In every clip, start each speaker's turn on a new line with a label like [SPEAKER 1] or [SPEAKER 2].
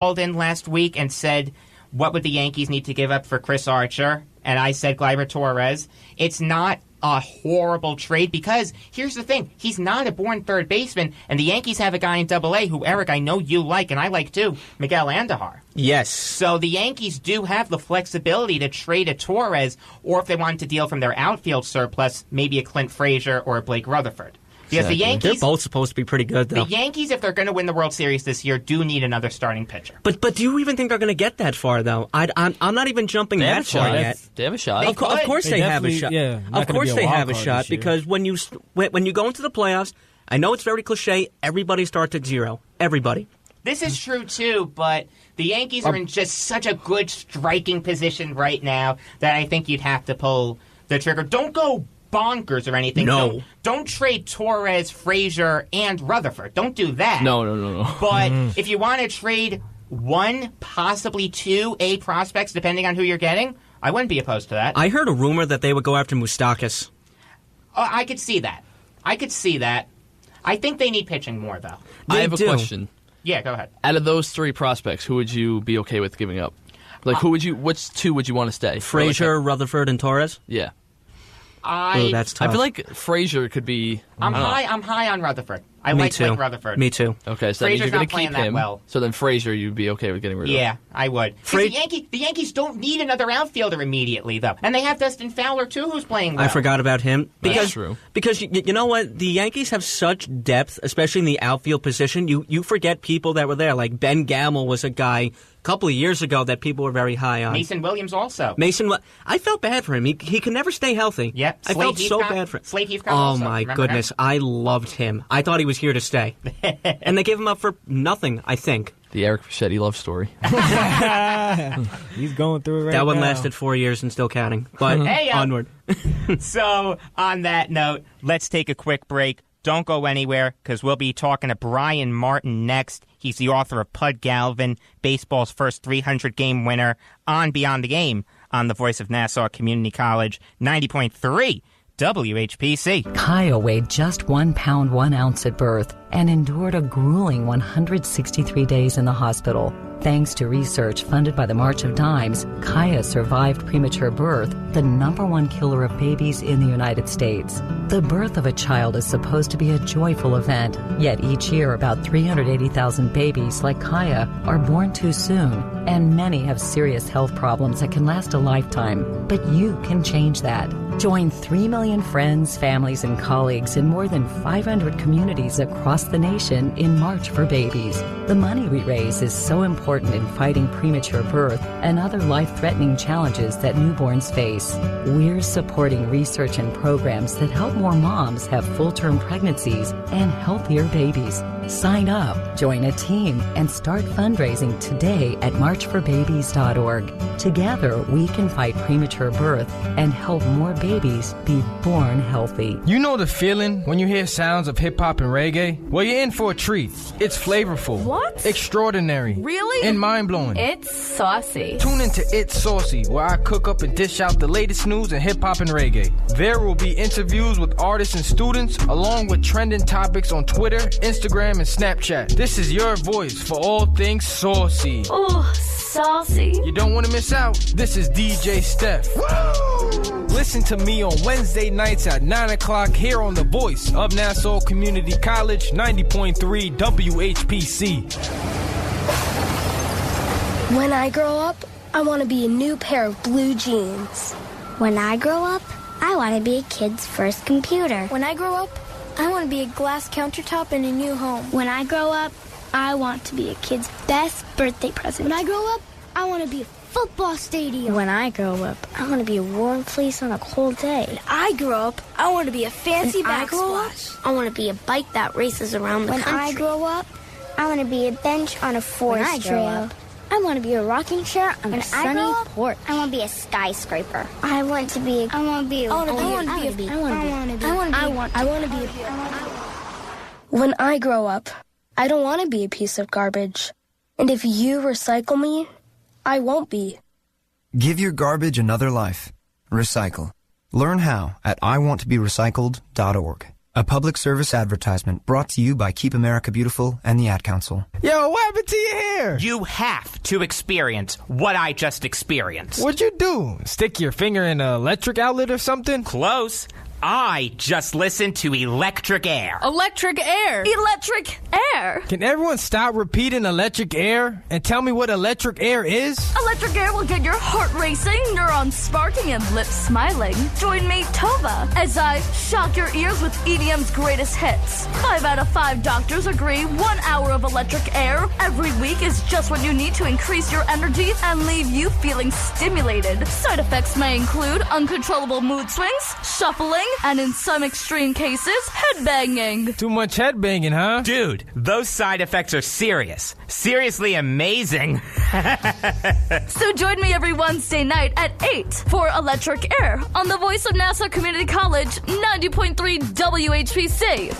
[SPEAKER 1] called in last week and said, what would the Yankees need to give up for Chris Archer? And I said Gleyber Torres. It's not a horrible trade because here's the thing. He's not a born third baseman, and the Yankees have a guy in Double-A who, Eric, I know you like, and I like too, Miguel Andujar.
[SPEAKER 2] Yes.
[SPEAKER 1] So the Yankees do have the flexibility to trade a Torres, or if they wanted to deal from their outfield surplus, maybe a Clint Frazier or a Blake Rutherford. Because the Yankees...
[SPEAKER 2] They're both supposed to be pretty good, though.
[SPEAKER 1] The Yankees, if they're going to win the World Series this year, do need another starting pitcher.
[SPEAKER 2] But do you even think they're going to get that far, though? I'm not even jumping that far yet.
[SPEAKER 3] They have a shot.
[SPEAKER 2] Of course they have a shot.
[SPEAKER 4] Yeah,
[SPEAKER 2] of course they have a shot, because when you go into the playoffs, I know it's very cliche, everybody starts at zero. Everybody.
[SPEAKER 1] This is true, too, but the Yankees are in just such a good striking position right now that I think you'd have to pull the trigger. Don't go bonkers or anything.
[SPEAKER 2] No.
[SPEAKER 1] Don't trade Torres, Frazier, and Rutherford. Don't do that.
[SPEAKER 3] No.
[SPEAKER 1] But if you want to trade one, possibly two A prospects, depending on who you're getting, I wouldn't be opposed to that.
[SPEAKER 2] I heard a rumor that they would go after Moustakas.
[SPEAKER 1] I could see that. I think they need pitching more, though.
[SPEAKER 3] I have a question.
[SPEAKER 1] Yeah, go ahead.
[SPEAKER 3] Out of those three prospects, who would you be okay with giving up? Like, which two would you want to stay?
[SPEAKER 2] Frazier, Rutherford, and Torres?
[SPEAKER 3] Yeah.
[SPEAKER 2] That's tough.
[SPEAKER 3] I feel like Frazier could be...
[SPEAKER 1] I'm high on Rutherford. I like Blake Rutherford.
[SPEAKER 2] Me too.
[SPEAKER 3] Okay, so that means you're going to keep him.
[SPEAKER 1] Well.
[SPEAKER 3] So then Frazier, you'd be okay with getting rid of.
[SPEAKER 1] Yeah, I would. The Yankees don't need another outfielder immediately, though. And they have Dustin Fowler, too, who's playing well.
[SPEAKER 2] I forgot about him.
[SPEAKER 3] That's true.
[SPEAKER 2] Because you know what? The Yankees have such depth, especially in the outfield position. You forget people that were there. Like Ben Gamel was a guy a couple of years ago that people were very high on.
[SPEAKER 1] Mason Williams also.
[SPEAKER 2] I felt bad for him. He can never stay healthy.
[SPEAKER 1] Yep.
[SPEAKER 2] I felt so bad for him.
[SPEAKER 1] Slade Heathcott
[SPEAKER 2] Oh,
[SPEAKER 1] also.
[SPEAKER 2] my
[SPEAKER 1] Remember
[SPEAKER 2] goodness.
[SPEAKER 1] him?
[SPEAKER 2] I loved him. I thought he was here to stay. And they gave him up for nothing, I think.
[SPEAKER 3] The Eric Fischetti love story.
[SPEAKER 4] He's going through it right now.
[SPEAKER 2] That one lasted 4 years and still counting. But onward.
[SPEAKER 1] So, on that note, let's take a quick break. Don't go anywhere, because we'll be talking to Brian Martin next. He's the author of Pud Galvin, baseball's first 300-game winner on Beyond the Game on the Voice of Nassau Community College, 90.3 WHPC.
[SPEAKER 5] Kaya weighed just 1 pound 1 ounce at birth and endured a grueling 163 days in the hospital. Thanks to research funded by the March of Dimes, Kaya survived premature birth, the #1 killer of babies in the United States. The birth of a child is supposed to be a joyful event, yet each year about 380,000 babies like Kaya are born too soon, and many have serious health problems that can last a lifetime. But you can change that. Join 3 million friends, families, and colleagues in more than 500 communities across the nation in March for Babies. The money we raise is so important in fighting premature birth and other life-threatening challenges that newborns face. We're supporting research and programs that help more moms have full-term pregnancies and healthier babies. Sign up, join a team, and start fundraising today at marchforbabies.org. Together, we can fight premature birth and help more babies be born healthy.
[SPEAKER 6] You know the feeling when you hear sounds of hip-hop and reggae? Well, you're in for a treat. It's flavorful.
[SPEAKER 7] What?
[SPEAKER 6] Extraordinary.
[SPEAKER 7] Really?
[SPEAKER 6] And mind-blowing.
[SPEAKER 7] It's saucy.
[SPEAKER 6] Tune into It's Saucy, where I cook up and dish out the latest news in hip-hop and reggae. There will be interviews with artists and students, along with trending topics on Twitter, Instagram, and Snapchat. This is your voice for all things saucy.
[SPEAKER 7] Oh, saucy.
[SPEAKER 6] You don't want to miss out. This is DJ Steph. Woo! Listen to me on Wednesday nights at 9 o'clock here on the Voice of Nassau Community College, 90.3 WHPC.
[SPEAKER 8] When I grow up, I want to be a new pair of blue jeans.
[SPEAKER 9] When I grow up, I want to be a kid's first computer.
[SPEAKER 8] When I grow up, I want to be a glass countertop in a new home.
[SPEAKER 9] When I grow up, I want to be a kid's best birthday present.
[SPEAKER 8] When I grow up, I want to be a football stadium.
[SPEAKER 9] When I grow up, I want to be a warm fleece on a cold day.
[SPEAKER 8] When I grow up, I want to be a fancy
[SPEAKER 9] backsplash.
[SPEAKER 8] I want to be a bike that races around the country.
[SPEAKER 9] When I grow up, I want to be a bench on a forest trail.
[SPEAKER 8] I want to be a rocking chair on a sunny porch.
[SPEAKER 9] I want to be a skyscraper.
[SPEAKER 8] I want to be When I grow up, I don't want to be a piece of garbage. And if you recycle me, I won't be.
[SPEAKER 10] Give your garbage another life. Recycle. Learn how at iwanttoberecycled.org. A public service advertisement brought to you by Keep America Beautiful and the Ad Council.
[SPEAKER 6] Yo, what happened to your hair?
[SPEAKER 1] You have to experience what I just experienced.
[SPEAKER 6] What'd you do? Stick your finger in an electric outlet or something?
[SPEAKER 1] Close. I just listened to Electric Air.
[SPEAKER 7] Electric air. Electric air.
[SPEAKER 6] Can everyone stop repeating electric air and tell me what electric air is?
[SPEAKER 7] Electric air will get your heart racing, neurons sparking, and lips smiling. Join me, Tova, as I shock your ears with EDM's greatest hits. 5 out of 5 doctors agree 1 hour of electric air every week is just what you need to increase your energy and leave you feeling stimulated. Side effects may include uncontrollable mood swings, shuffling, and in some extreme cases, headbanging.
[SPEAKER 6] Too much headbanging, huh?
[SPEAKER 1] Dude, those side effects are serious. Seriously amazing.
[SPEAKER 7] So join me every Wednesday night at 8 for Electric Air on the voice of Nassau Community College, 90.3 WHPC.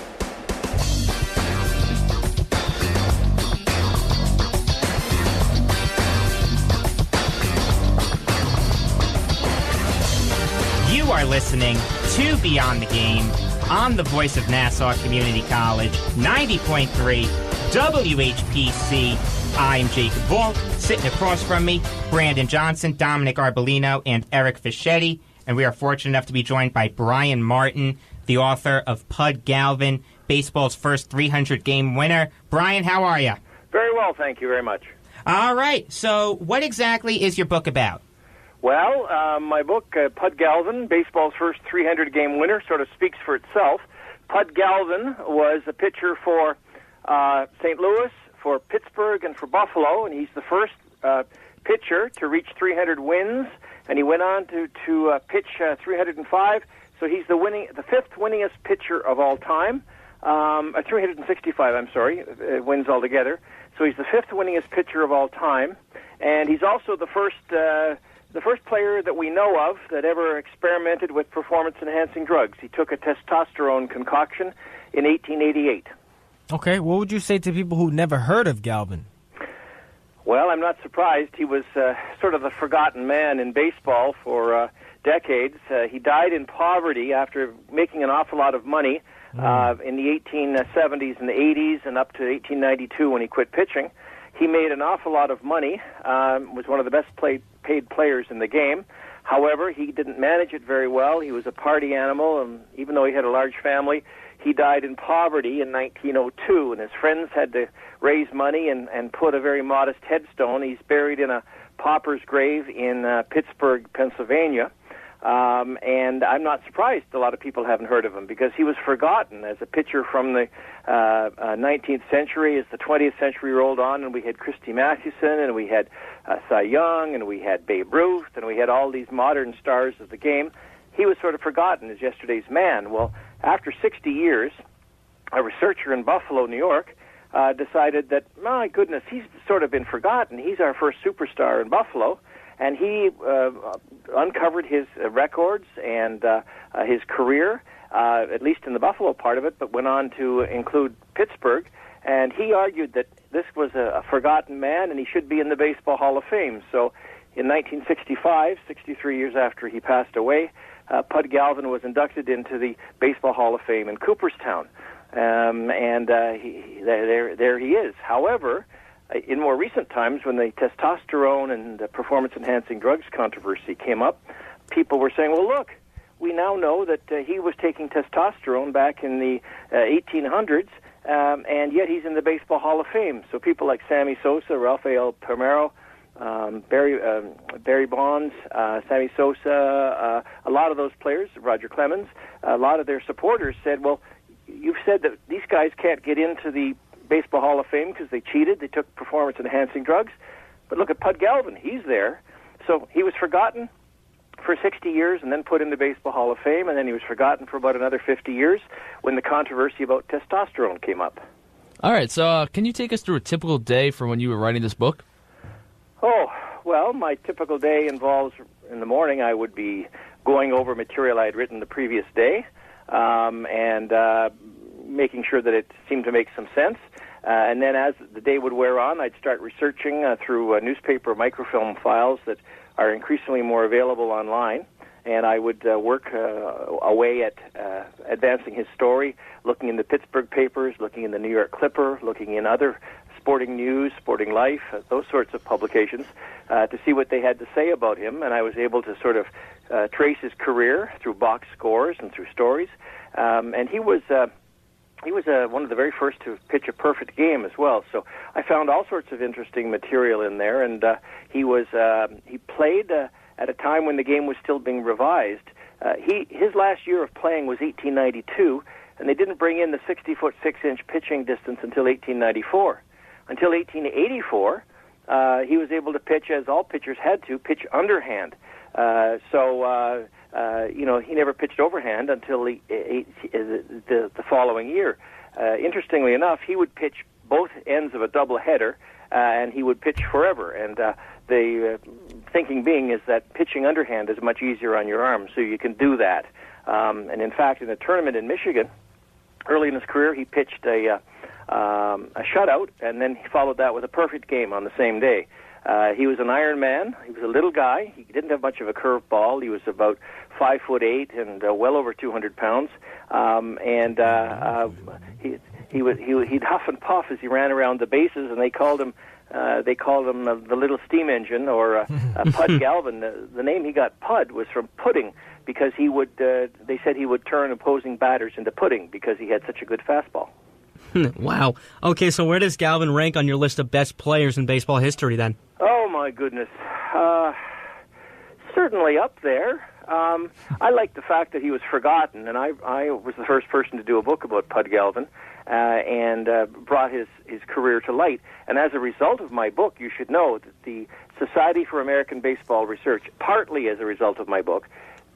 [SPEAKER 1] You are listening to Beyond the Game on the voice of Nassau Community College, 90.3 WHPC. I'm Jacob Valk. Sitting across from me, Brandon Johnson, Dominic Arbolino, and Eric Fischetti. And we are fortunate enough to be joined by Brian Martin, the author of Pud Galvin, baseball's first 300-game winner. Brian, how are you?
[SPEAKER 11] Very well, thank you very much.
[SPEAKER 1] All right. So what exactly is your book about?
[SPEAKER 11] Well, my book, Pud Galvin, baseball's first 300-game winner, sort of speaks for itself. Pud Galvin was a pitcher for St. Louis, for Pittsburgh, and for Buffalo, and he's the first pitcher to reach 300 wins, and he went on to pitch 305. So he's the fifth winningest pitcher of all time. 365, I'm sorry, wins altogether. So he's the fifth winningest pitcher of all time, and he's also the first player that we know of that ever experimented with performance-enhancing drugs. He took a testosterone concoction in 1888.
[SPEAKER 6] Okay, what would you say to people who never heard of Galvin?
[SPEAKER 11] Well, I'm not surprised. He was sort of the forgotten man in baseball for decades. He died in poverty after making an awful lot of money in the 1870s and the 80s and up to 1892 when he quit pitching. He made an awful lot of money, was one of the best paid players in the game. However, he didn't manage it very well. He was a party animal, and even though he had a large family, he died in poverty in 1902, and his friends had to raise money and put a very modest headstone. He's buried in a pauper's grave in Pittsburgh, Pennsylvania. And I'm not surprised a lot of people haven't heard of him because he was forgotten as a pitcher from the 19th century as the 20th century rolled on, and we had Christy Mathewson, and we had Cy Young, and we had Babe Ruth, and we had all these modern stars of the game. He was sort of forgotten as yesterday's man. Well, after 60 years, a researcher in Buffalo, New York, decided that, my goodness, he's sort of been forgotten. He's our first superstar in Buffalo. And he uncovered his records and his career, at least in the Buffalo part of it, but went on to include Pittsburgh. And he argued that this was a forgotten man and he should be in the Baseball Hall of Fame. So in 1965, 63 years after he passed away, Pud Galvin was inducted into the Baseball Hall of Fame in Cooperstown. There he is. However, in more recent times, when the testosterone and the performance-enhancing drugs controversy came up, people were saying, well, look, we now know that he was taking testosterone back in the 1800s, and yet he's in the Baseball Hall of Fame. So people like Sammy Sosa, Rafael Palmeiro, Barry Bonds, Sammy Sosa, a lot of those players, Roger Clemens, a lot of their supporters said, well, you've said that these guys can't get into the Baseball Hall of Fame because they cheated, they took performance-enhancing drugs. But look at Pud Galvin, he's there. So he was forgotten for 60 years and then put in the Baseball Hall of Fame, and then he was forgotten for about another 50 years when the controversy about testosterone came up.
[SPEAKER 3] All right, so can you take us through a typical day for when you were writing this book?
[SPEAKER 11] Oh, well, my typical day involves, in the morning, I would be going over material I had written the previous day and making sure that it seemed to make some sense. And then as the day would wear on, I'd start researching through newspaper microfilm files that are increasingly more available online. and I would work away at advancing his story, looking in the Pittsburgh papers, looking in the New York Clipper, looking in other Sporting News, Sporting Life, those sorts of publications, to see what they had to say about him. And I was able to sort of trace his career through box scores and through stories. And he was one of the very first to pitch a perfect game as well. So I found all sorts of interesting material in there. And he played at a time when the game was still being revised. His last year of playing was 1892, and they didn't bring in the 60-foot 6-inch pitching distance until 1894. Until 1884, he was able to pitch, as all pitchers had to, pitch underhand. He never pitched overhand until the following year. Interestingly enough, he would pitch both ends of a doubleheader, and he would pitch forever. And the thinking being is that pitching underhand is much easier on your arm, so you can do that. And in fact, in a tournament in Michigan, early in his career, he pitched a shutout, and then he followed that with a perfect game on the same day. He was an Iron Man. He was a little guy. He didn't have much of a curved ball. He was about 5'8" and well over 200 pounds. He'd huff and puff as he ran around the bases, and they called him the little steam engine, or Pud Galvin. The name he got, Pud, was from pudding, because he would. They said he would turn opposing batters into pudding because he had such a good fastball.
[SPEAKER 2] Wow. Okay, so where does Galvin rank on your list of best players in baseball history then?
[SPEAKER 11] Oh, my goodness. Certainly up there. I like the fact that he was forgotten, and I was the first person to do a book about Pud Galvin and brought his career to light. And as a result of my book, you should know that the Society for American Baseball Research, partly as a result of my book,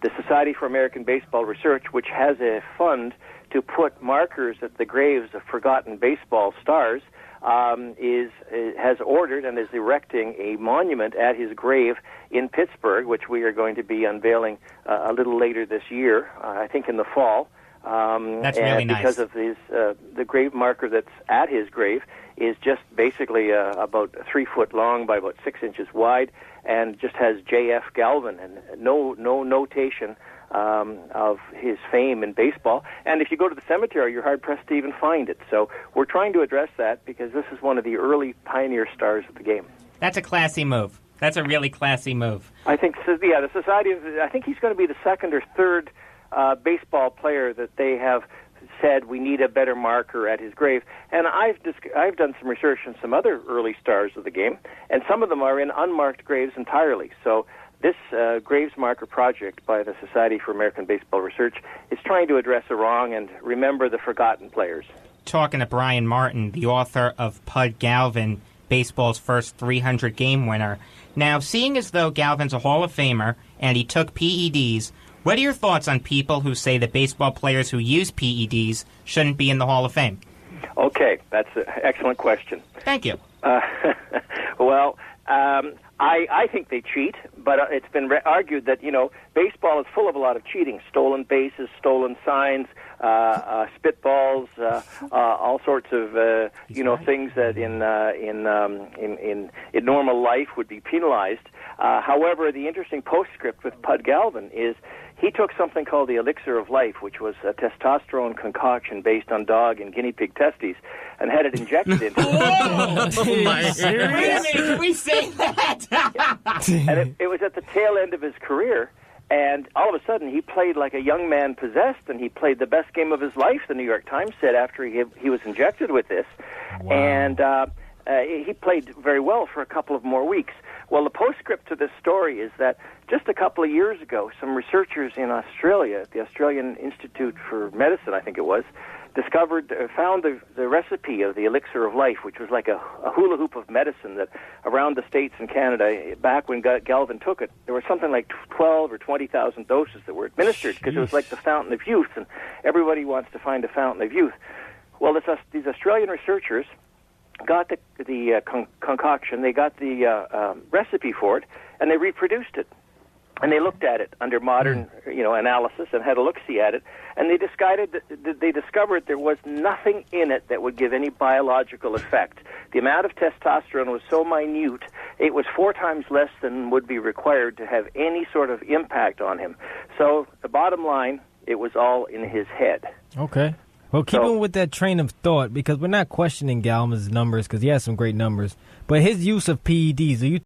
[SPEAKER 11] the Society for American Baseball Research, which has a fund to put markers at the graves of forgotten baseball stars, has ordered and is erecting a monument at his grave in Pittsburgh, which we are going to be unveiling a little later this year, I think in the fall.
[SPEAKER 1] That's really nice.
[SPEAKER 11] Because of the grave marker that's at his grave is just basically about 3 foot long by about 6 inches wide, and just has J.F. Galvin and no notation of his fame in baseball. And if you go to the cemetery, you're hard-pressed to even find it. So we're trying to address that because this is one of the early pioneer stars of the game.
[SPEAKER 1] That's a classy move. That's a really classy move.
[SPEAKER 11] I think, the Society, I think he's going to be the second or third baseball player that they have said we need a better marker at his grave. And I've done some research on some other early stars of the game, and some of them are in unmarked graves entirely. So this Graves Marker project by the Society for American Baseball Research is trying to address a wrong and remember the forgotten players.
[SPEAKER 1] Talking to Brian Martin, the author of Pud Galvin, baseball's first 300-game winner. Now, seeing as though Galvin's a Hall of Famer and he took PEDs, what are your thoughts on people who say that baseball players who use PEDs shouldn't be in the Hall of Fame?
[SPEAKER 11] Okay, that's an excellent question.
[SPEAKER 1] Thank you.
[SPEAKER 11] Well, I think they cheat, but it's been argued that, baseball is full of a lot of cheating. Stolen bases, stolen signs, spitballs, all sorts of, things that in normal life would be penalized. However, the interesting postscript with Pud Galvin is he took something called the elixir of life, which was a testosterone concoction based on dog and guinea pig testes, and had it injected into him.
[SPEAKER 1] Oh, my God. Wait a minute, can we say that?
[SPEAKER 11] And it was at the tail end of his career, and all of a sudden he played like a young man possessed, and he played the best game of his life, the New York Times said, after he was injected with this. Wow. And he played very well for a couple of more weeks. Well, the postscript to this story is that just a couple of years ago, some researchers in Australia, at the Australian Institute for Medicine, I think it was, found the recipe of the elixir of life, which was like a hula hoop of medicine that around the States and Canada, back when Galvin took it, there were something like 12 or 20,000 doses that were administered because it was like the fountain of youth, and everybody wants to find a fountain of youth. Well, these Australian researchers got the concoction, they got the recipe for it, and they reproduced it. And they looked at it under modern, analysis and had a look-see at it, and they discovered there was nothing in it that would give any biological effect. The amount of testosterone was so minute, it was 4 times less than would be required to have any sort of impact on him. So the bottom line, it was all in his head.
[SPEAKER 4] Okay. Well, keeping with that train of thought, because we're not questioning Galvin's numbers, because he has some great numbers, but his use of PEDs, do you